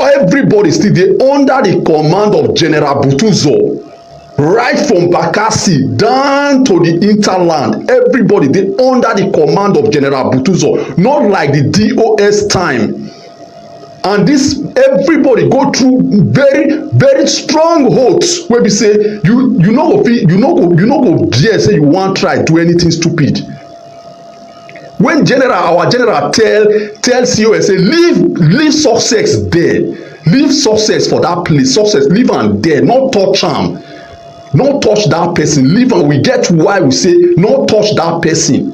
everybody still dey under the command of General Butuzo. Right from Bakassi down to the hinterland, everybody dey under the command of General Butuzo, not like the DOS time. And this everybody go through very strong oaths wey be say you no go dare say you wan try do anything stupid. When our general tell COS say leave success there, leave success for that place, success leave am there, no touch am. No touch that person, leave am. We get why we say no touch that person.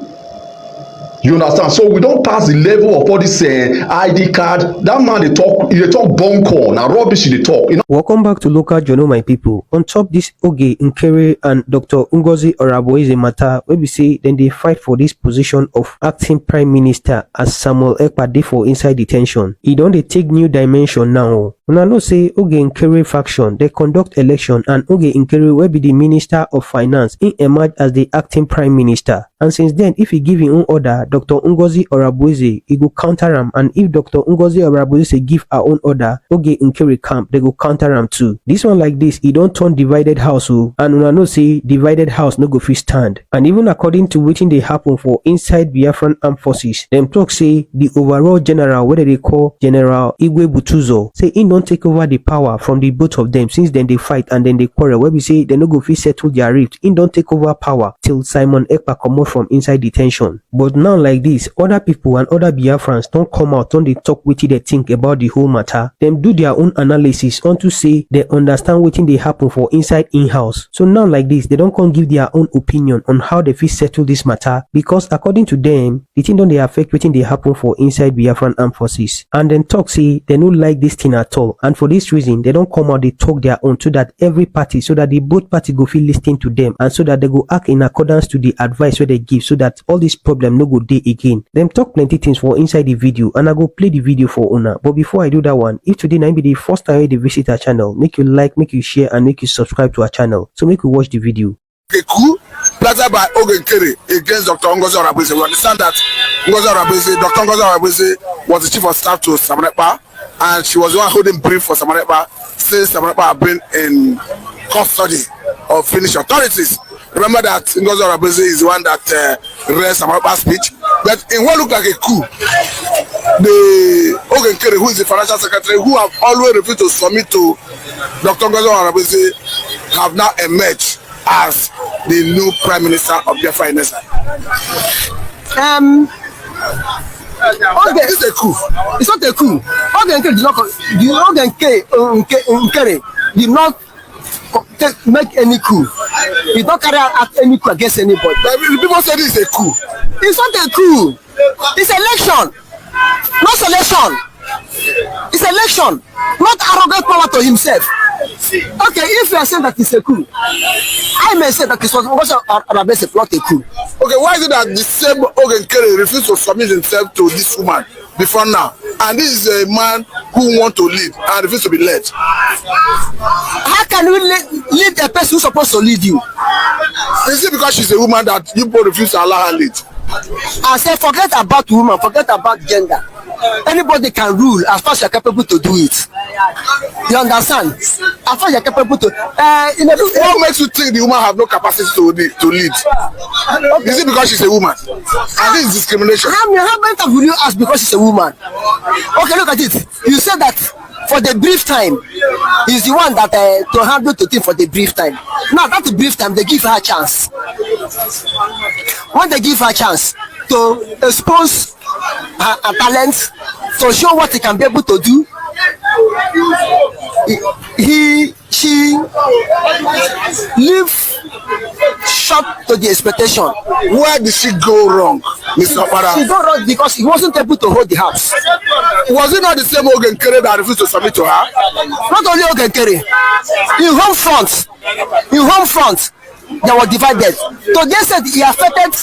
You understand? So we don pass the level of all this ID card. That man dey talk bunko, na rubbish he dey talk. Welcome back to Local Journal, my people. On top this Oge Nkere and Dr. Ngozi Orabueze matter, wey be say dem dey fight for this position of acting prime minister as Samuel Ekpa dey for inside detention. E don dey take new dimension now. Una know say Oge Nkere faction dey conduct election, and Oge Nkere wey be the minister of finance, he emerge as the acting prime minister. And since then, if he give him own order, Dr. Ngozi Orabueze, he go counter am. And if Dr. Ngozi Orabueze give her own order, Oge Nkere camp, they go counter am too. This one like this, he don't turn divided house. And una know say divided house no go fit stand. And even according to wetin dey happen for inside Biafran armed forces, them talk say the overall general, what they call General Igwe Butuzo, say he don't take over the power from the both of them since then they fight and then they quarrel. Where we say they no go fit settle their rift. He don't take over power till Simon Ekpa come out from inside detention. But now like this, other people and other Biafrans don't come out, don't they talk wetin they think about the whole matter. Them do their own analysis unto say they understand wetin dey happen for inside in-house. So now like this, they don't come give their own opinion on how they fit settle this matter, because according to them, the thing don't they affect wetin dey happen for inside Biafran armed forces. And then talk say they don't like this thing at all. And for this reason, they don't come out, they talk their own, so that every party, so that the both party go feel listening to them, and so that they go act in accordance to the advice where they give, so that all this problem no go dey again. Them talk plenty things for inside the video, and I go play the video for una. But before I do that one, if today na be the first time you visit our channel, make you like, make you share, and make you subscribe to our channel. So make you watch the video. A coup planted by Oge Nkere against Dr. Ngozi Orabueze. We understand that Dr. Ngozi Orabueze was the chief of staff to Samuel Ekpa, and she was the one holding brief for Samuel Ekpa since Samuel Ekpa had been in custody of Finnish authorities. Remember that Ngozi Orabueze is the one that read Samuel Ekpa's speech. But in what looked like a coup, the Oge Nkere, who is the financial secretary, who have always refused to submit to Dr. Ngozi Orabueze, have now emerged as the new prime minister of Biafran. It's a coup. It's not a coup. Oge Nkere did not make any coup. He did not carry out any coup against anybody. But people say this is a coup. It's not a coup. It's election, not selection. It's election, not arrogant power to himself. Okay, if you are saying that it's a coup, I may say that it's not a coup. Okay, why is it that the same Oge Nkere refused to submit himself to this woman before now? And this is a man who wants to lead and refuses to be led. How can you lead a person who's supposed to lead you? Is it because she's a woman that you both refuse to allow her lead? I say forget about woman, forget about gender. Anybody can rule as far as you're capable to do it. You understand? As far as you're capable to. What makes you think the woman have no capacity to lead? Okay. Is it because she's a woman? And this is discrimination. How many times will you ask because she's a woman? Okay, look at it. You said that for the brief time, he's the one that to handle the thing for the brief time. Now that's the brief time, they give her a chance. When they give her a chance to expose her talents, to show what he can be able to do, she live short to the expectation. Where did she go wrong, Mr. Opara? She go wrong because he wasn't able to hold the house. Was it not the same Oge Nkere that refused to submit to her? Not only Oge Nkere. In home front, they were divided. So they said he affected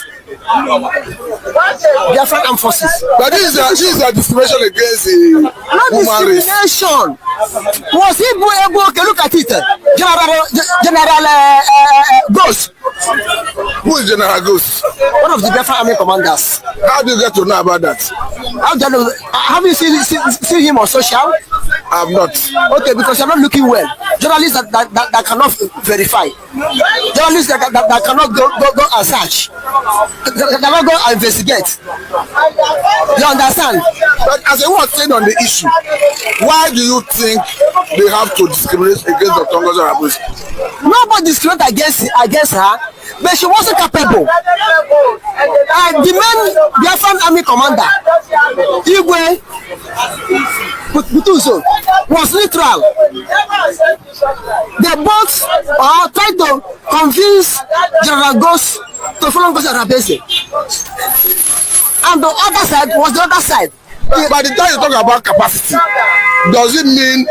Biafran armed forces. But this is a discrimination against the human race. Discrimination. Was he able to look at it? General Ghost. Who is General Ghost? One of the Biafran army commanders. How do you get to know about that? Have you seen him on social? I'm not. Okay, because you're not looking well. Journalists that cannot verify. Journalists that cannot go and search. That cannot go and investigate. You understand? But as I was saying on the issue, why do you think they have to discriminate against Dr. Ngozi Orabueze? Nobody discriminated against her, but she wasn't capable. The main Biafran army commander, Igwe Butuzo, was neutral. They both tried to convince General Ghost to follow Ngozi Orabueze. And the other side was the other side. By the time you talk about capacity, does it mean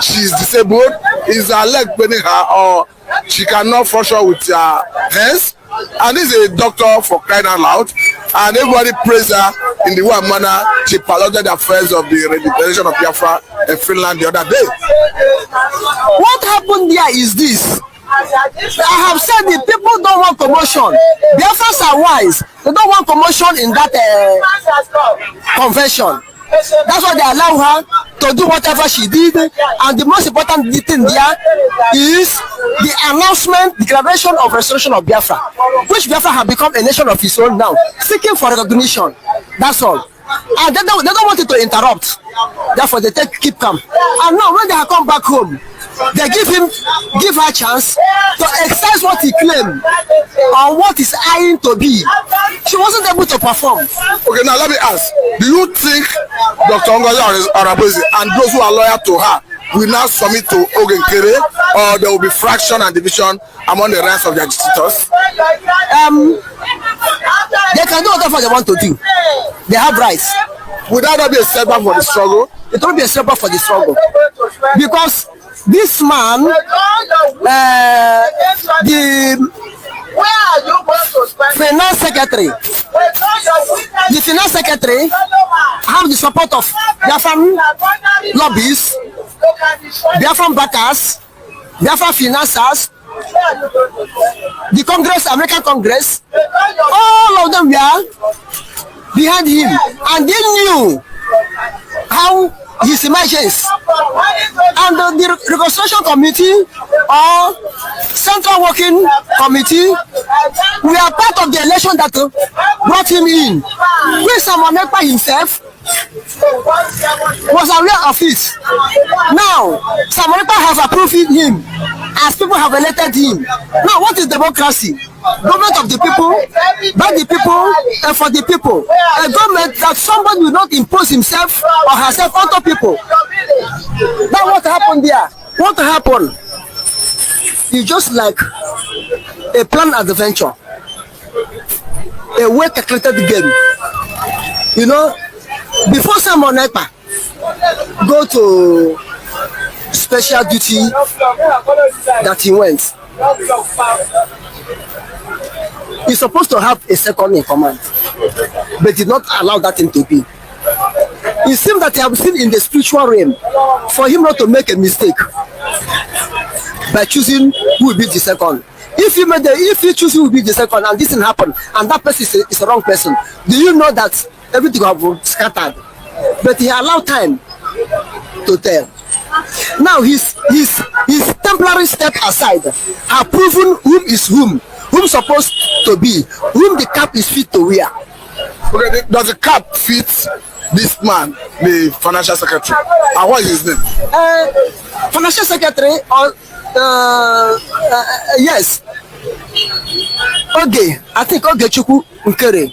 she's disabled? Is her leg paining her, or she cannot function with her hands? And this is a doctor, for crying out loud, and everybody praised her in the one manner she piloted the affairs of the redistribution of Biafra in Finland the other day. What happened there is this. I have said the people don't want commotion. Biafrans are wise. They don't want commotion in that convention. That's why they allow her to do whatever she did. And the most important thing there is the announcement, declaration of restoration of Biafra, which Biafra have become a nation of its own now, seeking for recognition. That's all. And they don't want it to interrupt. Therefore, they keep calm. And now when they have come back home, they give her a chance to exercise what he claimed or what is eyeing to be. She wasn't able to perform. Okay, now let me ask, do you think Dr. Ngozi Orabueze and those who are loyal to her will now submit to Nkere, or there will be fraction and division among the rest of their districtors? They can do whatever they want to do. They have rights. Would that not be a setback for the struggle? It won't be a setback for the struggle. Because this man, the finance secretary have the support of Biafran lobbies, Biafran backers, Biafran financiers, the Congress, American Congress, all of them were behind him, and they knew how his emergence. And the reconstruction committee or central working committee were part of the election that brought him in. When Samuel Ekpa himself was aware of it. Now, Samuel Ekpa has approved him as people have elected him. Now, what is democracy? Government of the people, by the people, and for the people. A government that somebody will not impose himself or herself onto people. That's what happened there. What happened? It's just like a planned adventure, a well-calculated game. You know, before Samuel Ekpa go to special duty that he went, he's supposed to have a second in command, but did not allow that thing to be. It seems that he has seen in the spiritual realm for him not to make a mistake by choosing who will be the second. If he chooses who will be the second and this thing happen and that person is the wrong person, do you know that everything will have scattered? But he allowed time to tell. Now his temporary step aside have proven whom is whom supposed to be, whom the cap is fit to wear. Okay, does the cap fit this man, the financial secretary? And what is his name? Financial secretary, yes. Okay, I think Ogechukwu Nkere.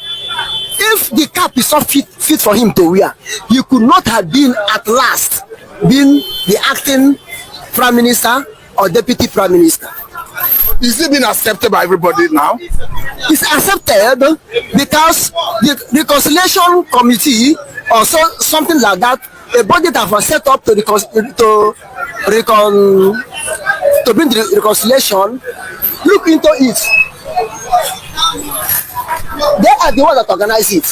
If the cap is not fit for him to wear, he could not have been at last been the acting prime minister or deputy prime minister. Is it being accepted by everybody now? It's accepted because the reconciliation committee or something like that, a body that was set up to bring the reconciliation, look into it. They are the ones that organize it.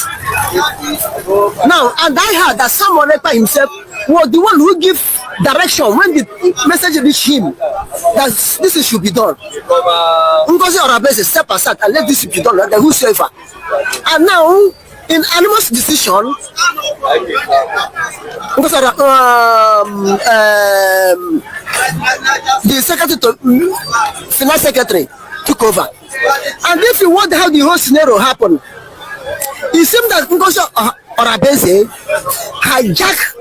Now, and I heard that Samuel Ekpa himself was the one who gave direction when the message reached him that this should be done. Ngozi Orabueze step aside and let this be done, like whosoever. And now In anonymous decision, the secretary to finance secretary took over. And if you wonder how the whole scenario happened, it seemed that Ngozi Orabueze hijacked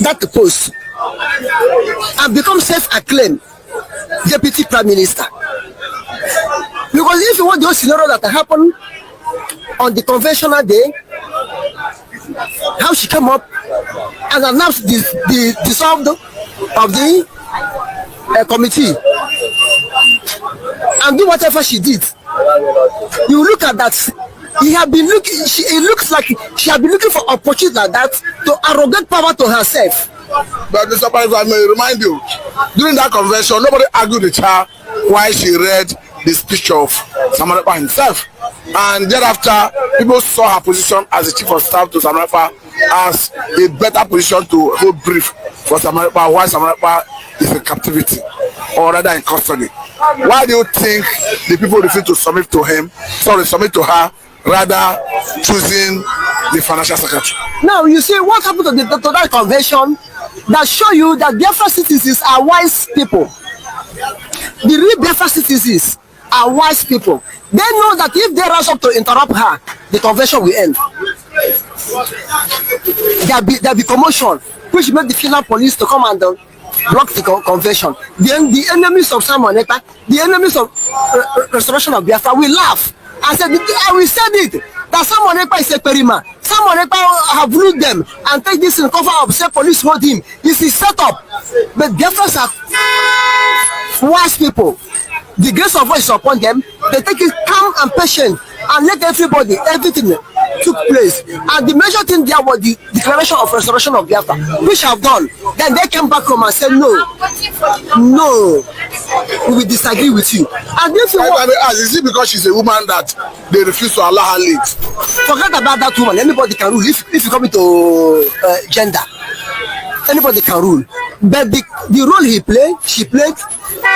that post and become self-acclaimed deputy prime minister. Because if you want the whole scenario that happened on the conventional day, how she came up and announced the dissolved of the committee and do whatever she did, you look at that. It looks like she had been looking for opportunity like that to arrogate power to herself. But Mr. If I may remind you, during that convention, nobody argued with her while she read the speech of Samarepa himself. And thereafter, people saw her position as the chief of staff to Samarepa as a better position to hold brief for Samarepa while Samarepa is in captivity or rather in custody. Why do you think the people refuse to submit to her, rather choosing the financial secretary? Now you see what happened to that convention that show you that Biafran citizens are wise people. The real Biafran citizens are wise people. They know that if they rise up to interrupt her, the convention will end. There'll be commotion, which make the Finland police to come and block the convention. Then the enemies of Simon Ekpa, the enemies of restoration of Biafra will laugh and say, we said it, that Simon Ekpa is a perima. Simon Ekpa have ruled them and take this in cover of say police hold him. This is set up. But Biafrans are wise people. The grace of God is upon them. They take it calm and patient and let everything took place. And the major thing there was the declaration of restoration of Biafra, which have done. Then they came back home and said, no, we will disagree with you. And if you is it because she's a woman that they refuse to allow her lead? Forget about that woman. Anybody can rule. If you come into gender, anybody can rule. But the role she played,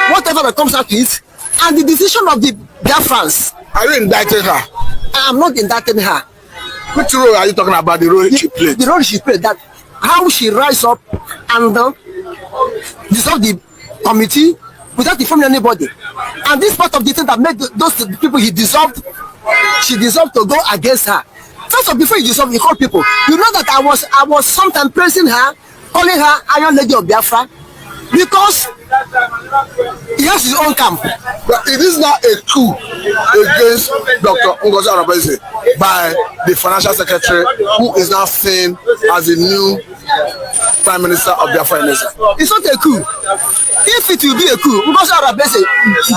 whatever that comes out is, and the decision of the Biafrans. Are you indicting her? I am not indicting her. Which role are you talking about? The role she played? The role she played, that how she rise up and dissolve the committee without informing anybody. And this part of the thing that made those people she dissolved to go against her. First of all, before you dissolve, you call people. You know that I was sometimes praising her, calling her Iron Lady of Biafra, because he has his own camp. But it is not a coup against Dr. Ngozi Orabueze by the financial secretary, who is now seen as the new prime minister of Biafra. It's not a coup. If it will be a coup, Ngozi Orabueze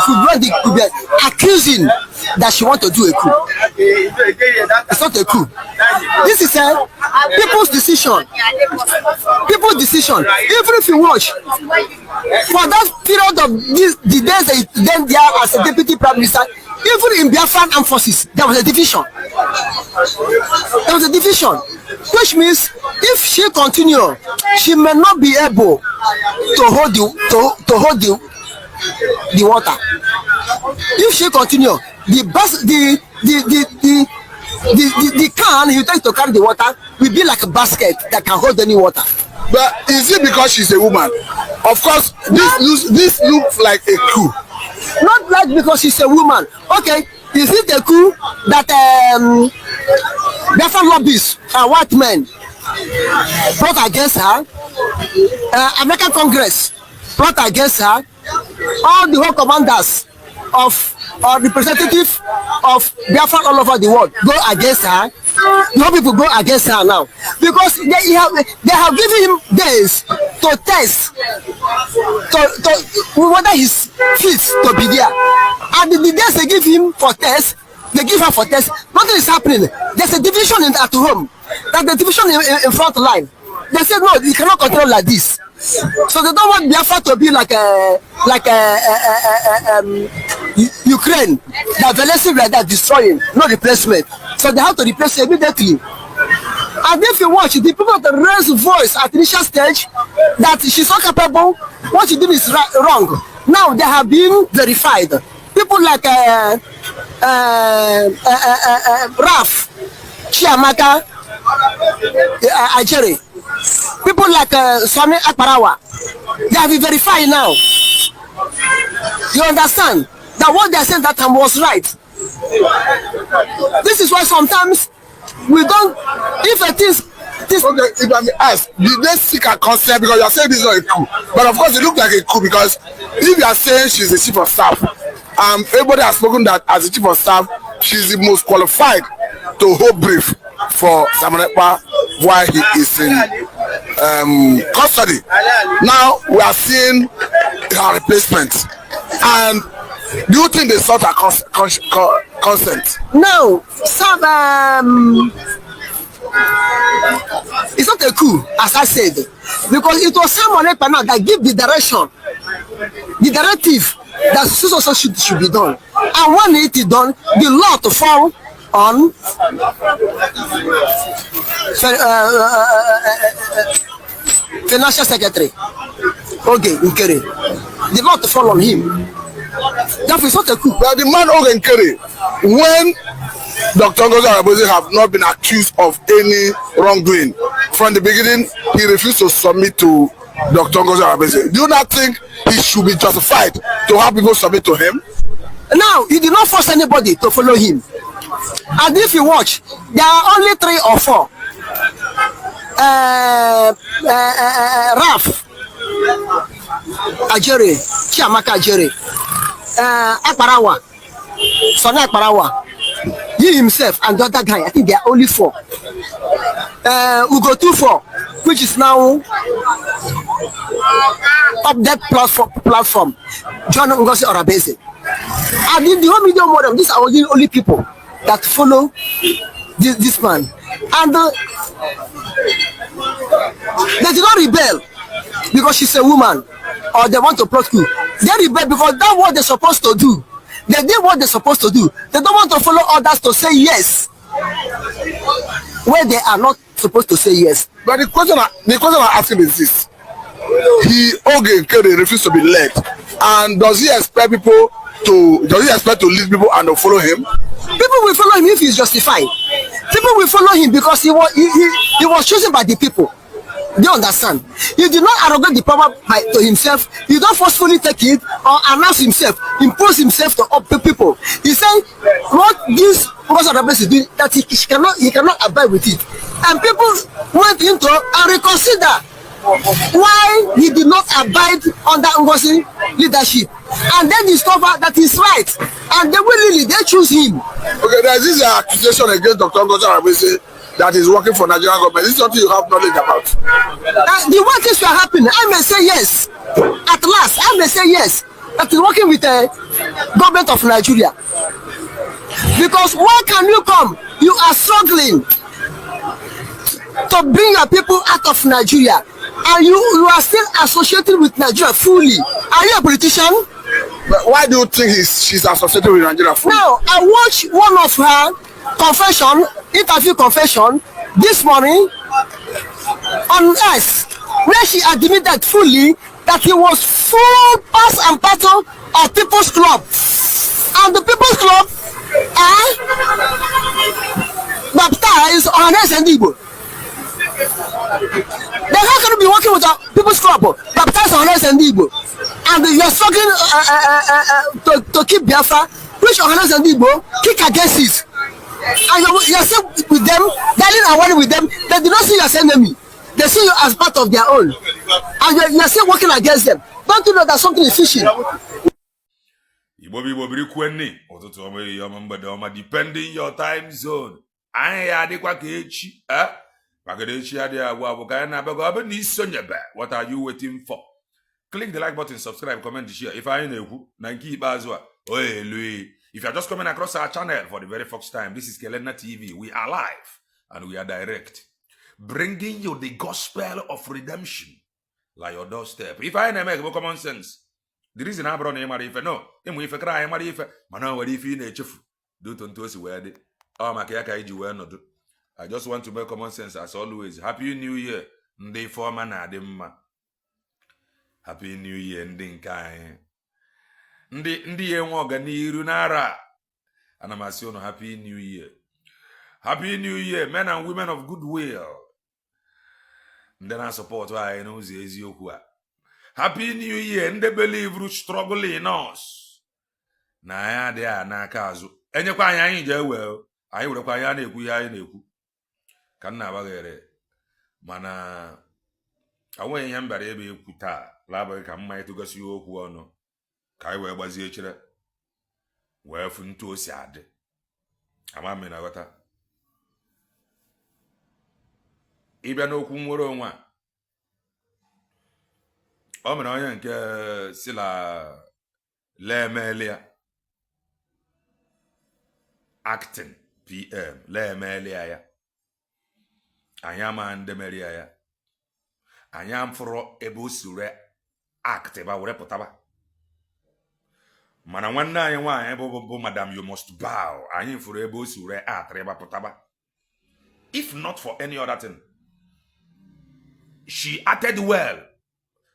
could be accusing that she wants to do a coup. It's not a coup. This is a people's decision. People's decision. Even if you watch, for that period of the days that then there as a deputy prime minister, even in Biafran armed forces, there was a division. There was a division, which means if she continue, she may not be able to hold the water. If she continue, the can you take to carry the water will be like a basket that can hold any water. But is it because she's a woman? Of course, this looks like a coup. Not like because she's a woman. Okay, is it a coup that Biafran lobbyists and white men brought against her? American Congress brought against her. All the whole commanders of or representative of Biafran all over the world go against her. No people go against her now because they have given him days to test to whether he's fit to be there, and the days they give him for test, they give her for test, nothing is happening. There's a division at home, that the division in front line. They said no, you cannot control like this. So they don't want Biafra to be like Ukraine, that Zelensky like that destroying, no replacement. So they have to replace immediately. And if you watch, the people that raise voice at initial stage that she's not capable, what she did is wrong. Now they have been verified. People like Raf, Chiamaka Ajere, people like Swami Akparawa, they have been verified now. You understand that what they said that time was right. This is why sometimes we don't, if a thing. Okay, if I may ask, did they seek a consent? Because you are saying this is not a coup, but of course it looks like a coup because if you are saying she's the chief of staff, everybody has spoken that as the chief of staff, she's the most qualified to hold brief for Samuel Ekpa while he is in custody. Now we are seeing her replacement, and do you think they sought a consent? No, some it's not a coup, as I said, because it was Samuel Ekpa now that gave the direction, the directive that so should be done, and when it is done, the law to fall on Financial Secretary Ogechukwu Nkere. The law to fall on him. That is not a coup. But the man Ogechukwu Nkere, when Dr. Ngozi Orabueze have not been accused of any wrongdoing from the beginning, he refused to submit to Dr. Ngozi Orabueze. Do you not think he should be justified to have people submit to him? Now, he did not force anybody to follow him. And if you watch, there are only 3 or 4. Raf Ajere, Chiamaka Ajere, Akparawa, Sona Akparawa, he himself and the other guy, I think they are only 4. Ugo 24, which is now up that platform, John Ngozi Orabueze. And in the whole media model, these are the only people that follow this man. And they did not rebel because she's a woman or they want to prosecute. They rebel because that's what they're supposed to do. They did what they're supposed to do. They don't want to follow others to say yes where they are not supposed to say yes. But the question I'm asking is this: Ogechukwu Nkere refused to be led, and does he expect to lead people and to follow him? People will follow him if he's justified. People will follow him because he was chosen by the people. Do you understand? He did not arrogate the power to himself. He don't forcefully take it or announce himself, impose himself to other people. He said what this Ngozi Orabueze is doing, that he cannot abide with it. And people went into and reconsider why he did not abide under Ngozi leadership. And then discover that he's right. And they willingly, they choose him. Okay, there is this accusation against Dr. Ngozi Orabueze that is working for Nigerian government. This is something you have knowledge about. The one things were happening, I may say yes. At last, I may say yes. That is working with the government of Nigeria. Because why can you come? You are struggling to bring your people out of Nigeria. And you are still associated with Nigeria fully. Are you a politician? But why do you think she's associated with Nigeria fully? Now, I watched one of her interview confession this morning on us, where she admitted fully that he was full pass and parcel of People's Club. And the People's Club are baptized on Igbo. Then how can you be working with a People's Club baptized on Igbo? And you're struggling to keep Biafra, which Ohanes and Igbo kick against it. And you're still with them, dialing and working with them. They do not see you as enemy. They see you as part of their own. And you're still working against them. Don't you know that something is fishy? Depending your time zone. What are you waiting for? Click the like button, subscribe, comment, share. If I know if you're just coming across our channel for the very first time, this is Kelena TV. We are live and we are direct, bringing you the gospel of redemption like your doorstep. If I make no common sense, the reason I brought him if no, if I cry, if you need do to us where they I just want to make common sense as always. Happy New Year, Nde forma na demma. Happy New Year, Ndinkai. Ndi enwe ọganiru nara. Ana m asị unu Happy New Year. Happy New Year, men and women of goodwill. Then I support why I know the Happy New Year, and they believe root struggle in us. Na ya there na kazu. Enyekwa anyị je well. Anyị werekwa ya na-ekwu ya anyị na-ekwu. Ka nna bagere. Mana awenye ihe mbara ebe ekwu taa labụ ka mma ịtụgosi okwu ọnụ ka anyị wee gbazie chere wee fụ ntu osi adị ama m na ghọta ịbịa n'okwu nwere onwe ọ mere onye nke si la leemelia acting PM leemelia ya anyị ama ndemeria ya anyị amfụrụ ebe o si were act ebe were pụtaba mana nwanne anyị nwaanyị bụ madam you must bow anyị fụrụ ebe o si were act ebe pụtaba if not for any other thing she acted well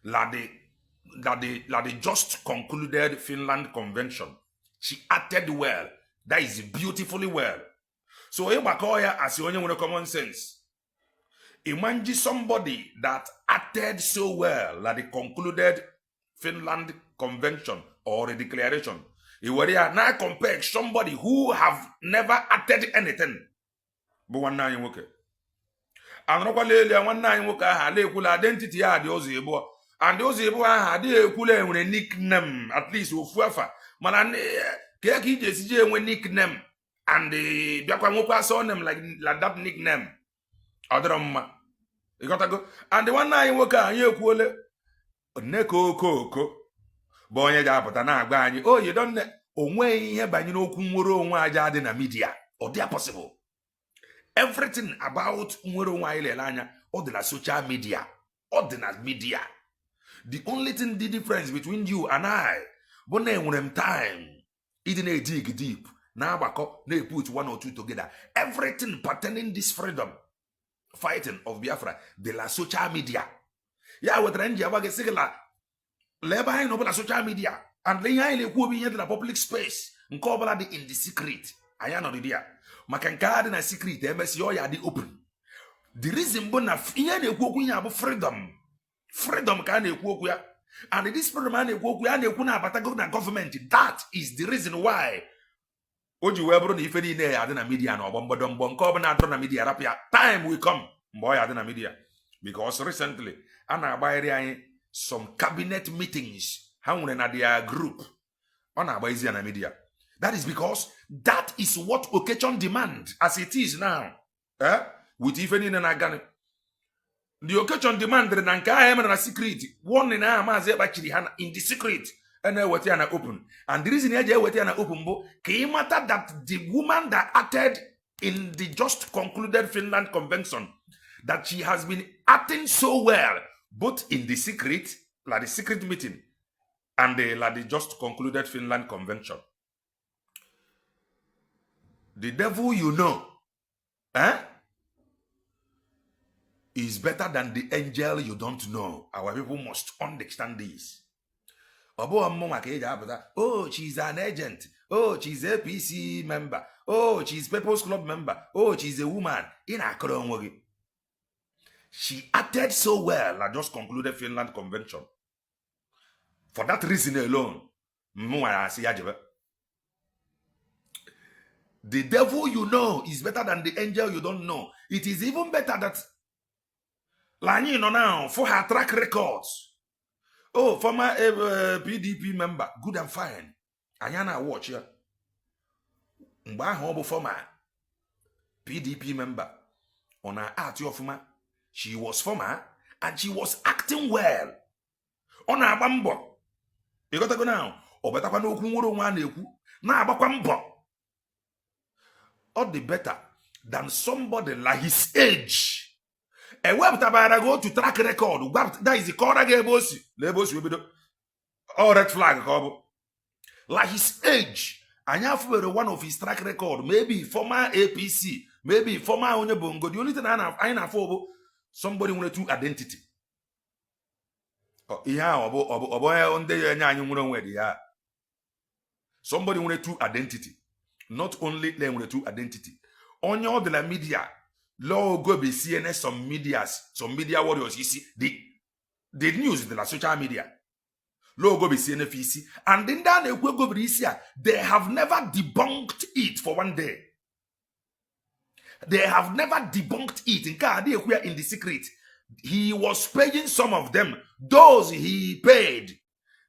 like the just concluded Finland convention. She acted well. That is beautifully well. So ịgbakọ ya as onye nwere common sense. Imagine somebody that acted so well like the concluded Finland convention or a declaration. Now compare somebody who have never acted anything. But one nine nwoke. And one nine nwoke had identity the Ozibo. And the Ozibo had a nickname, at least Ufuafa. Man, Kaki JCJ when nickname. And the Biakwamoka saw them like that nickname. Odroma. You gotta go. And the one night worker, you cool Neko Coco. Bonya Japatana Bany. Oh, you don't know. Onwe here by you know Kumuro Wajad in a media. Or they are possible. Everything about Muro Wailanya, ordinary social media. Ordinary media. The only thing the difference between you and I, but when time, it didn't dig deep. Now they put one or two together. Everything pertaining this freedom. Fighting of Biafra de la social media. Ya wetrenja wage sigla leba ino la social media and le ile ku obi in the public space nko obala di in the secret aya no dia maka nka na secret emesi yo ya di open. The reason bona ihe na ekwu okwu ya bụ freedom ka na ekwu okwu ya and this freedom na ekwu okwu ya na ekwu na abatago na government. That is the reason why oji wee bụrụ na ife niile ya dị na media na ọgbọmgbọdọ mgbọ nke ọbụla adọ na media rapịa time will come mgbe ọ ya dị na media because recently a na-agbaghịrị anyị some cabinet meetings ha nwere na their group ọ na-agbaizi ya na media. That is because that is what occasion demand as it is now with ife niile na-aga. The occasion demand na nke ahụ emere na secret one na maazị ekpachiri ha in the secret and na open. And the reason na open bo matter that the woman that acted in the just concluded Finland convention, that she has been acting so well, both in the secret, like the secret meeting, and the just concluded Finland convention. The devil you know, is better than the angel you don't know. Our people must understand this. Oh, she's an agent. Oh, she's a PC member. Oh, she's People's Club member. Oh, she's a woman. She acted so well. I just concluded Finland convention. For that reason alone, the devil you know is better than the angel you don't know. It is even better that Lani no now for her track records. Oh, former PDP member, good and fine. Ayana watch ya. Mba hobo former PDP member. On her art former, she was former and she was acting well. On her bambo. You got to go now. Or better no kumuro one eku. Na abakwambo. All the better than somebody like his age. A web tabara go to track record. That is the corner bossy. Labels will be all red flag. Like his age. And you have one of his track record. Maybe former APC. Maybe former Onyebongo. The only thing I have for somebody with two identity. Somebody with two identity. Not only them with two identity. onye ọ dịla media law go be CNN some media warriors isi the news de la social media law go be CNN isi and ndị a na-ekwu ego bere isi a they have never debunked it for one day. They have never debunked it. Nke a dị ekwu ya in the secret. He was paying some of them. Those he paid,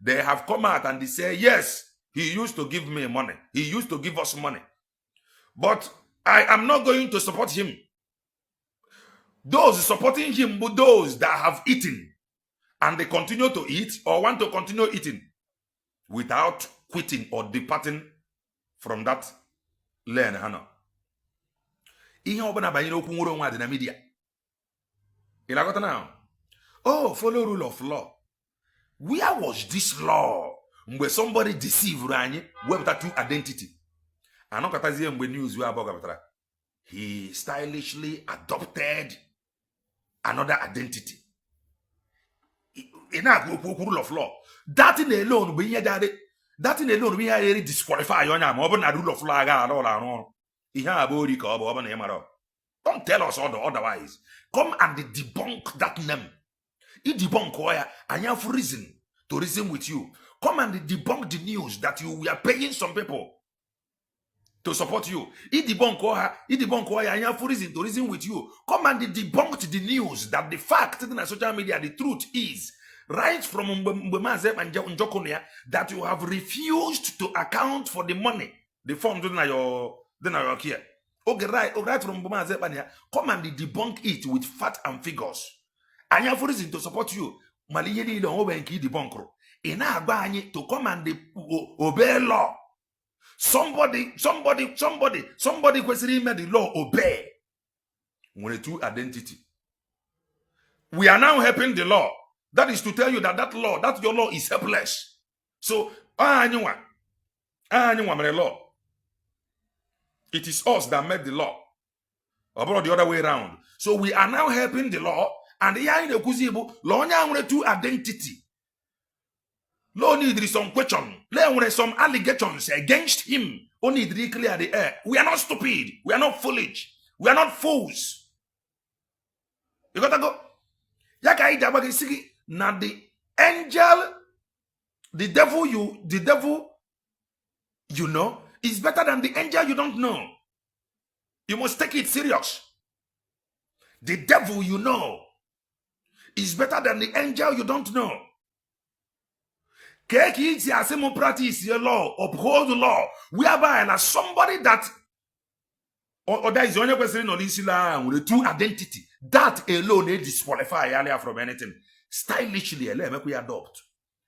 they have come out and they say, yes, he used to give me money. He used to give us money. But I am not going to support him. Those supporting him were those that have eaten and they continue to eat or want to continue eating without quitting or departing from that lane. Ihe ọbụla banyere okwu nwere onwe dị na media. You got now? Oh, follow rule of law. Where was this law? Mgbe somebody deceived anyị wepụta two identity. Anọkọtazie mgbe news wee abụọ gapụtara. He stylishly adopted another identity. Ị na-agụ okwu rule of law. That in alone bụ ihe dị disqualify onye ma ọ bụ na rule of law aga arụ ọrụ. Ihe a bụ ori ka ọ bụ na ị mara. Don't tell us otherwise. Come and debunk that name. If debunk why I have reason to reason with you. Come and debunk the news that you are paying some people to support you. If debunk why I have reason to reason with you. Come and debunk the news that the fact in the social media, the truth is right from that you have refused to account for the money, the funds in your care. Okay, right from Bumazepania, come and debunk it with fact and figures. And you have reason to support you. Maliyeni don't obey debunk. To come and obey law. Somebody questioning the law obey. When two identity. We are now helping the law. That is to tell you that your law is helpless. So, anyone law. It is us that made the law. About the other way around. So we are now helping the law. And the in the Kuzibu, law now two identity. Law need some question. There some allegations against him. Only to clear the air. We are not stupid. We are not foolish. We are not fools. You gotta go. Yakai Jabagi now the angel, the devil you know is better than the angel you don't know. You must take it serious. The devil you know is better than the angel you don't know. Practice your law, uphold the law, whereby as somebody that or that is the only person on this land with a true identity. That alone they disqualify earlier from anything. Stylishly, make we adopt.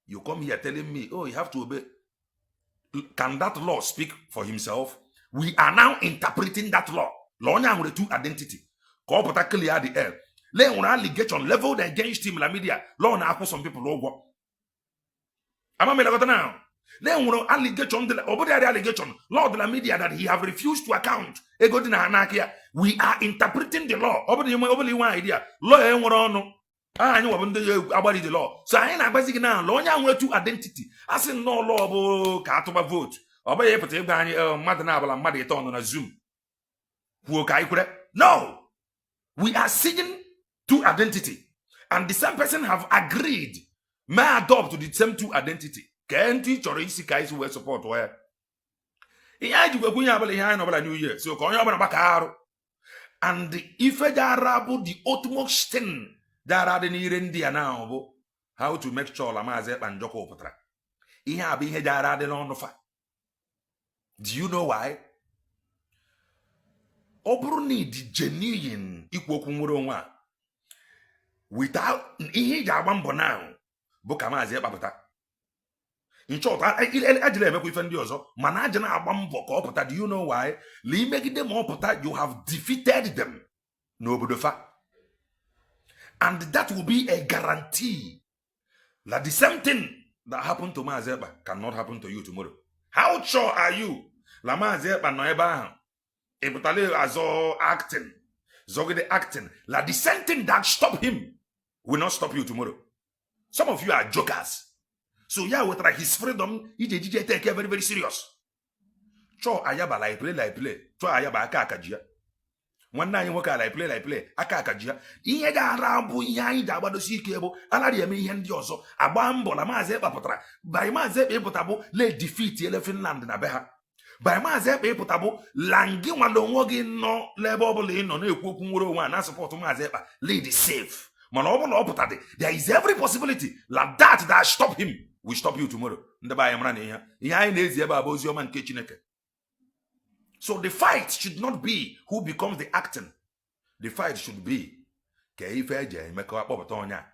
You come here telling me, oh, you have to obey. Can that law speak for himself? We are now interpreting that law. Law now with two identity. Call clear the air. Lay on allegation leveled against him. La media. Law now some people over. I'm a now. Lay on allegation. Over the allegation. Law de la media that he have refused to account. We are interpreting the law. Over the one idea. Law no. I know about the law. So I ain't basic now. Law now two identity. I say no law about vote. Obey a particular Madanabal and Maditon on a Zoom. No. We are seeing two identity. And the same person have agreed. May adopt to the same two identity. Can't teach or easy guys who will support where. New Year. So call your back. And if a Arabu the utmost thing. That are the near India now, how to make sure Lamazep and Joko Patra. He have been here on the fire. Do you know why? Obruni the genuine equal kumuroma. Without he jabambo now, Bokamazep Pata. In short, I make with Fendioso, Manajana Bambo Copata. Do you know why? Lee making them all pata, you have defeated them. Nobody fa. And that will be a guarantee that the same thing that happened to Mazeba cannot happen to you tomorrow. How sure are you? La Mazeba no eba. Ebutale azo acting. Zogede acting. La the same thing that stopped him will not stop you tomorrow. Some of you are jokers. So yeah, with like his freedom, he take care very, very serious. Cho ayaba like play. Cho ayaba akakajia. nwanne anyị nwoke ala play aka ji ya ihe ga-ara bụ ihe anyị ga-agbadosi ike bụ anaghị eme ihe ndị ọzọ agba mbọ na maazị Ekpa pụtara by maazị Ekpa ịpụta bụ le defeat ele Finland na be ha by maazị Ekpa ịpụta bụ langi nwale onwe gị nọ n'ebe ọbụla ị nọ na-ekwu okwu nwere onwe a na sọpọtụ maazị Ekpa lead safe mana ọ bụla ọ pụta dị there is every possibility like that stop him we stop you tomorrow ndị be anyị mara na ihe anyị na-ezi ebe a bụ ozi ọma nke Chineke. So the fight should not be who becomes the acting. The fight should be ka ife eji emekọ akpọpụta onye a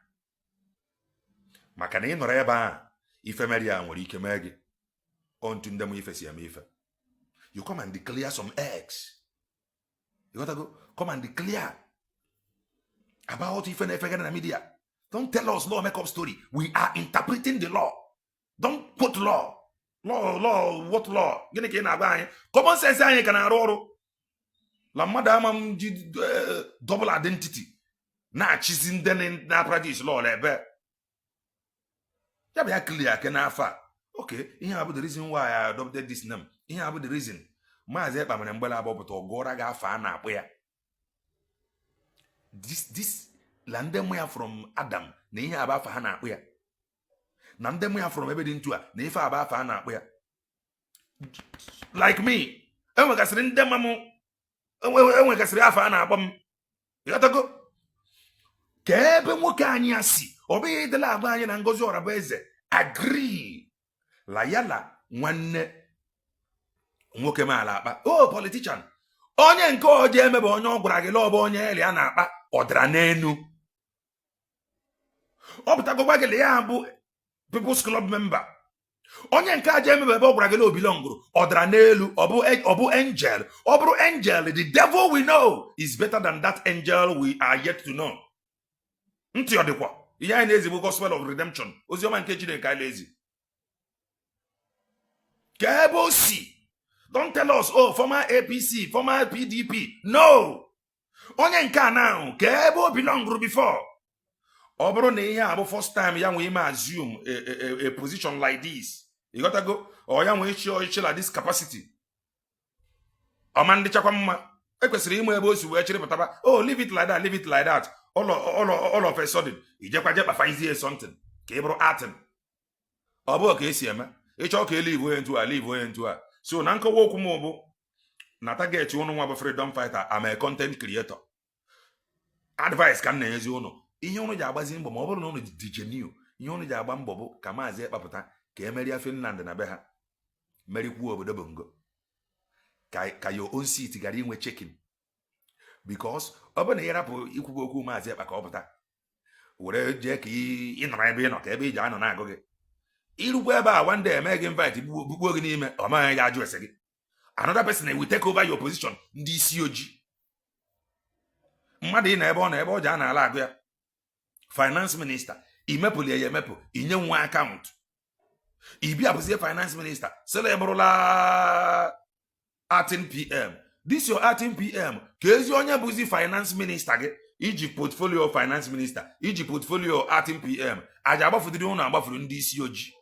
maka na ị nọrọ ebe a ife mere ya nwere ike mee gị ontu ndị m ife si eme ife. You come and declare some eggs. You gotta go come and declare about ife na efe na media. Don't tell us law make up story. We are interpreting the law. Don't put law. Law, what law? Gịnị ka ị na-agba anyị? Common sense anyị ka na-arụ ọrụ. La mmadụ ama m ji double identity na-achịzi ndị na-practice law n'ebe. Ya bụ ya clear ke n'afọ a. Okay, ihe a bụ the reason why I adopted this name. Ihe a bụ the reason. Maazị Ekpa mere mgbele abọpụta ọgụra gị afọ a na-akpụ ya. This la ndị mụ ya from Adam na ihe aba afọ ha na-akpụ ya. Na ndị mụ ya from ebe dị ntu a na ife aba afọ ha na-akpụ ya. Like me, enwegasịrị ndị mamụ enwegasịrị afọ a na-akpọ m. Ịghọtago? Ka ebe nwoke anyị a si ọ bụghị ịdịla agba anyị na Ngozi Orabueze agree la yala nwanne nwoke maala akpa politician onye nke oje emebe onye ọ gwara gị lọbụ onye eli a na-akpa ọ dara n'enu ọ pụtagokwa gị ya bụ People's Club member onye nke aja emebe ebe ọ gwara gị obilonguru ọ dara n'elu ọ bụ angel ọ bụrụ angel the devil we know is better than that angel we are yet to know. Ntị ọ dịkwa ihe anyị na-ezigbo gospel of redemption oziọma nke Chineke anyị na-ezi ka ebe o si. Don't tell us former APC former PDP no onye nke a na ka ebe o belong before. Ọ bụrụ na ihe a bụ first time ya nwee ime assume a position like this you gotta go or ya nwee ichi like this capacity ọma ndị chakwa mma ekwesịrị ime ebe o si wee chịrị pụtaba leave it like that all of a sudden ijekwa je kpafazie something ka ị bụrụ atin ọ bụ ka esi eme ịchọ ka elive onye ntu a so na nkọwa okwu m bụ na target ụnụ nwa bụ freedom fighter am a content creator advice ka m na-enyezi ụnụ ihe ụnụ ji agbazi mbọ ma ọ bụrụ na ụnụ dị genuine ihe ụnụ ji agba mbọ bụ ka maazị Ekpa pụta ka emeria Finland na be ha merikwuo obodo bongo ka your own seat gara inwe check-in because ọ bụ na ị rapụ ikwugo okwu maazị Ekpa ka ọ pụta were jee ka ị nọrọ ebe ị nọ ka ebe iji anọ na-agụ gị irukwa ebe a one day eme gị invite bugbuo gị n'ime ọ maghị ga ajụ ese gị another person will take over your position ndị isi ojii mmadụ ị na ebe ọ na ebe ọ ji a na-ala agụ ya finance minister imepụli ya emepụ inye nwa akaụntụ ibi abụzie finance minister sele bụrụla 13 PM this your 13 PM ka ezi onye bụzi finance minister gị iji portfolio finance minister iji portfolio 13 PM aja agbafudiri ụnụ agbafuru ndị isi ojii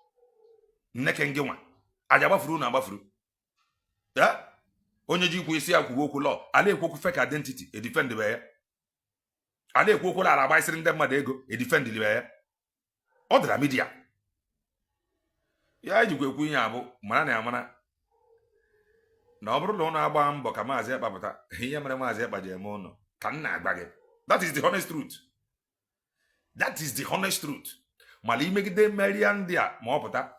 nneke ngị nwa aja agbafuru ụnụ agbafuru ya onye ji ikwu isi ya kwuo okwu lọ ala ekwu okwu fake identity edefend be ya ala ekwu okwu ala agbaisiri ndị mmadụ ego edefend be ya ọ dịra media ya ejikwa ekwu ihe abụ mara na ya mara na ọ bụrụ na ụnụ agba mbọ ka maazị Ekpa pụta ihe mere maazị Ekpa ji eme ụnụ ka m na-agba gị that is the honest truth. That is the honest truth. Mala imegide meria ndị a ma ọ pụta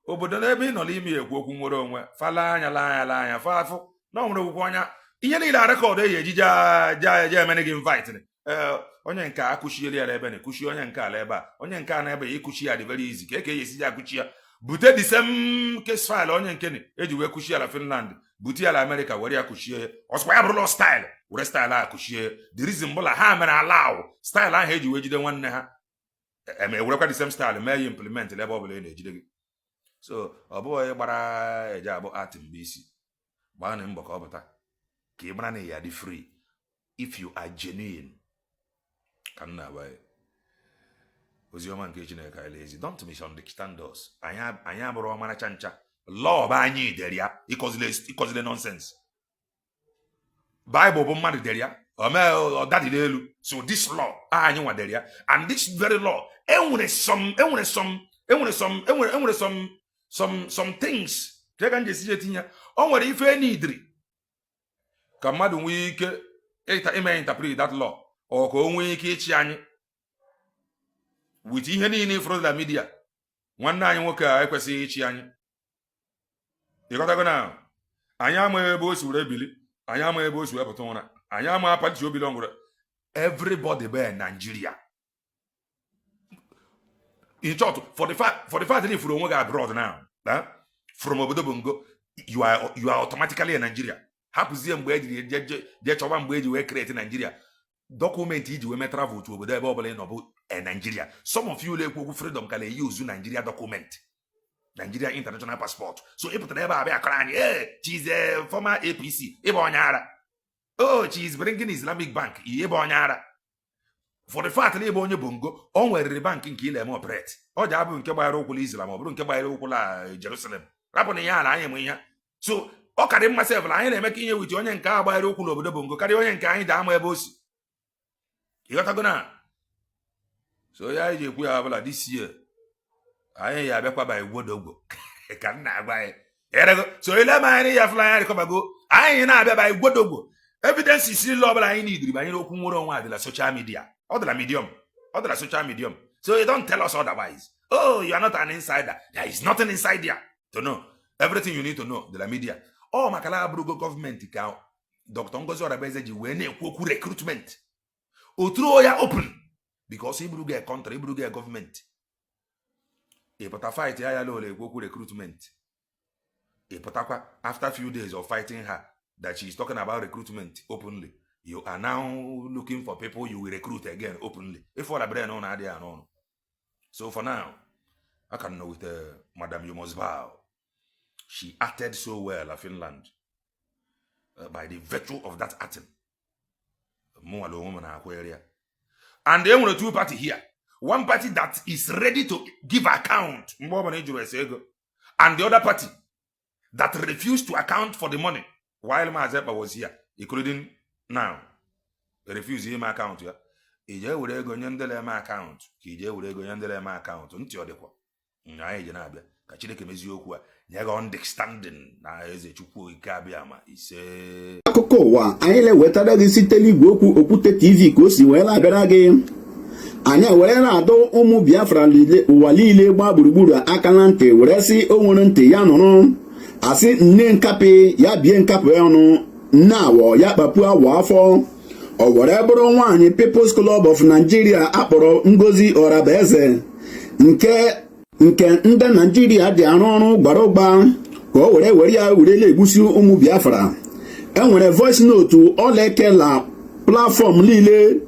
obodo n'ebe ị nọ n'ime ekwu okwu nwere onwe fala anya fa afụ na ọ nwere okwu anya ihe niile a rekọdụ eyi ejije emene gị invite onye nke akụchieli ya ebe na-ekuchi onye nke ala ebe a onye nke a na ebe ya ikuchi ya dị very easy ka eke esi ya akụchi ya bute the same case file onye nke eji wee kuchi ya la Finland bute ya la America were ya kuchie ọsụkwa ya bụrụla style were style a kuchie the reason bụla ha mere allow style ahụ eji wee jide nwanne ha ewerekwa the same style mee ya implement ebe ọ bụla ị na-ejide gị so ọ bụghị gbara eje abụ atim bụ isi gbaa na mbọ ka ọ pụta ka ị mara na ya dị free if you are genuine ka m na-agba ya oziọma nke Chineke anyị ezi don't misunderstand us anyị abụrụ ọmaracha ncha law bụ anyị dere ya ịkọzile nonsense Bible bụ mmadụ dere ya ọ dadị n'elu. So this law anyị nwa dere ya, and this very law enwere some things ka nje si etinye. O nwere ife n'idiri ka mmadụ nwee ike interpret that law, ọ ka o nwee ike ịchị anyị with ihe niile ifuru na media. Nwanne anyị nwoke a ekwesịghị ịchị anyị. Ịghọtago na anyị ama ebe o si were bili, anyị ama ebe o si wepụta ụra, anyị ama pati o belong. Everybody be Nigeria. In short, for the fact that if you don't go abroad now, from obodo bongo, you are automatically a Nigeria. Happens mgbe je choba mgbe we create Nigeria. Document iji we travel to obodo ebe obole no bu Nigeria. Some of you lekwu freedom can use Nigeria document. Nigeria international passport. So if ebe abia akara anyị, she's a former APC. Ebe onyara. Oh, she's bringing Islamic Bank. Ebe onyara. For the fact na ebe onye bongo, o nwere bank nke ile eme operate. O ja bụ nke gbara ụkwụ Islam, ọ bụrụ nke gbara ụkwụ la Jerusalem. Rapụ na ya na anyị enwe ihe. So ọ karị mma sef la anyị na-eme ka ihe wit onye nke agbara ụkwụ n'obodo bongo karịa onye nke anyị da ama ebe o si. Ịghọtago na? So ya iji ekwu ya bụla this year anyị ya abịakwa ba igwodogwo ka nna agba anyị. Erego so ile ma anyị ya fly anyị rịkọbago anyị na-abịa ba igwodogwo. Evidence is still ọbụla anyị need banyere okwu nwere onwe adịla social media. Ọ dịla medium. Ọ dịla social medium. So you don't tell us otherwise. Oh, you are not an insider. There is nothing inside there to know. Everything you need to know, the media. Oh, makala abrugo government ka Dr. Ngozi Orabueze ji wee na-ekwu okwu recruitment. O throw ya open because ibrugo a country, ibrugo a government. E put a fight ya lo le ekwu okwu recruitment. E putakwa after few days of fighting her that she is talking about recruitment openly. You are now looking for people you will recruit again openly. If all the brain on idea and on. So for now, I can know with Madam You Must Bow. She acted so well at Finland by the virtue of that acting. And then we have two parties here. One party that is ready to give account, and the other party that refused to account for the money while Mazepa was here, including now. They refuse him account. Ije wure ego nyendele ma account. Ki ije wure ego nyendele ma account. Nti odekwa. Nya ije na abia. Ka Chineke mezi okwu a. Nyega understanding na eze Chukwu ike abia ma ise. Akụkọ ụwa anyị le-wetara gị site n'igwe okwu Okwute TV ka o si wee na-abịara gị. Anyị were na-adọ ụmụ Biafra ụwa niile gba gburugburu aka na ntị were sị o nwere ntị ya nụrụ. Asị nne nkapị ya bie nkapị ọnụ. Nne awọ ya kpapu awọ afọ. O were bụrụ nwaanyị People's Club of Nigeria akpọrọ Ngozi Orabueze nke ndị Nigeria dị arụ ọrụ gbara ụgba ka o were ya na-egbusi ụmụ Biafra. Enwere voice note ọlaekela platform niile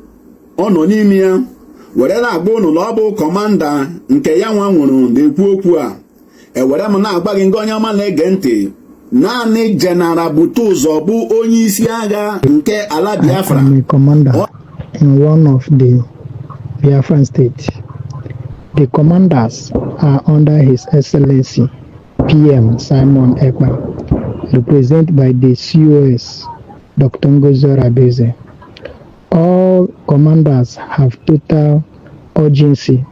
ọ nọ n'ime ya were na-agba ụnụ na ọ bụ kọmanda nke ya nwa nwụrụ na-ekwu okwu a. Ewere m na-agba gị nke onye ọma na-ege ntị. Naanị General Butuzo bụ onye isi agha nke ala Biafra. I am a commander in one of the Biafran states. The commanders are under His Excellency PM Simon Ekpa, represented by the COS Dr. Ngozi Orabueze. All commanders have total urgency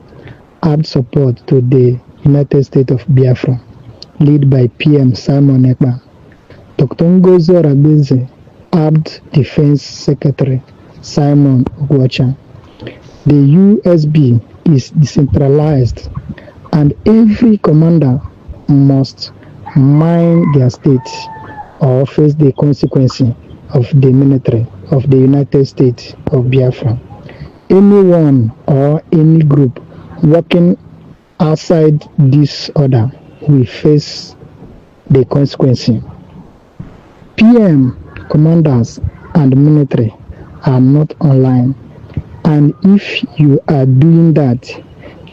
and support to the United States of Biafra, led by PM Simon Ekpa. Dr. Ngozi Orabueze, Armed Defense Secretary Simon Ogechukwu. The USB is decentralized and every commander must mind their state or face the consequences of the military of the United States of Biafra. Anyone or any group working outside this order will face the consequences. PM, commanders, and military are not online. And if you are doing that,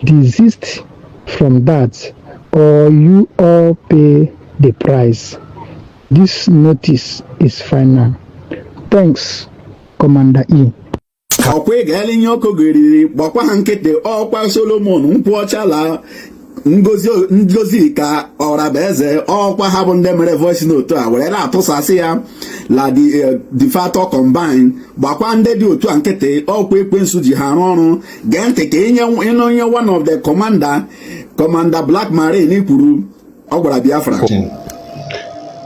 desist from that or you all pay the price. This notice is final. Thanks, Commander E. Ọkwa ga-elinye ọkụ geriri gbakwa ha nkịtị ọkwa Solomon nkwụ ọcha la Ngozi ka Orabueze ọkwa ha bụ ndị mere voice note a were na-atụsasị ya la the factor combine gbakwa ndị dị otu a nkịtị ọkwa ekwensu ji ha arụ ọrụ gee ntị ka ịnye onye one of the commander Black Marine kwuru ọ gwara Biafra.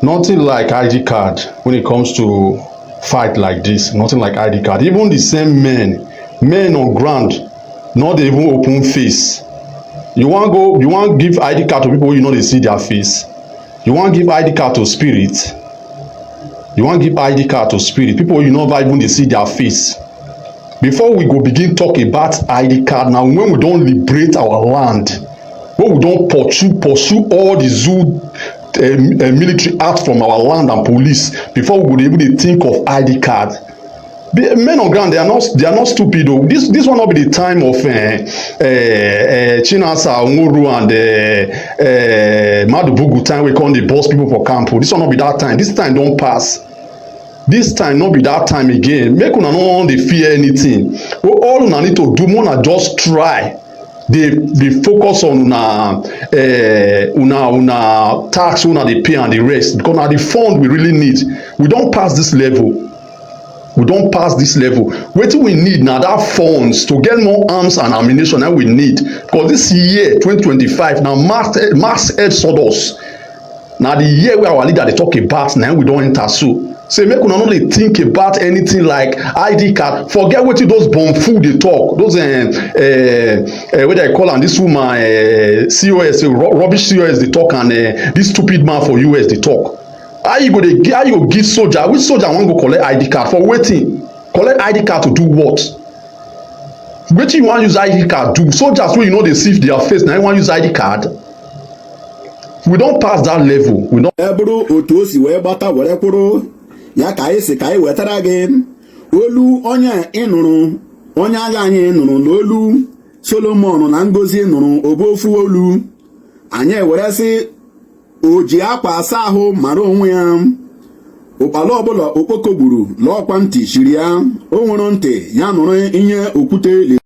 Nothing like ID card when it comes to fight like this. Nothing like ID card. Even the same men on ground, not even open face. You want give ID card to people you know they see their face. You want give ID card to spirit. You want give ID card to spirit. People you know even they see their face. Before we go begin talk about ID card, now when we don't liberate our land, when we don't pursue all the zoo military acts from our land and police, before we would even think of ID card. Men on ground, they are not stupid though. This will not be the time of Chinasa Umuru and Madubugu time we call the boss people for camp. This will not be that time. This time don't pass. This time not be that time again. Make una no dey fear anything. All una need to do, una just try. They focus on una tax, una dey pay and the rest, because na the fund we really need. We don't pass this level. We don't pass this level. Wetin we need na that funds to get more arms and ammunition that we need, because this year 2025 na mass exodus. Na the year where our leader dey talk about na we don enter so. Say make una no dey think about anything like ID card. Forget wetin those bomb food dey talk. Those what they call am, this woman COS, rubbish COS dey talk, and this stupid man for US dey talk. How you go give soldier? Which soldier wan go collect ID card for wetin? Collect ID card to do what? Wetin you wan use ID card do? Soldiers wey you no dey see their face na you wan use ID card? We don pass that level. We don. Eburu otu o si wee gbata were kwuru ya ka anyị si ka anyị wetara gị olu onye agha anyị nụrụ n'olu Solomon na Ngozi nụrụ obofu olu. Anyị eweresị o ji akwa asa ahụ mara onwe ya. Ụkpala ọbụla okpoko gburu lọọkwa ntị chiri ya. O nwere ntị ya nụrụ ihe okwute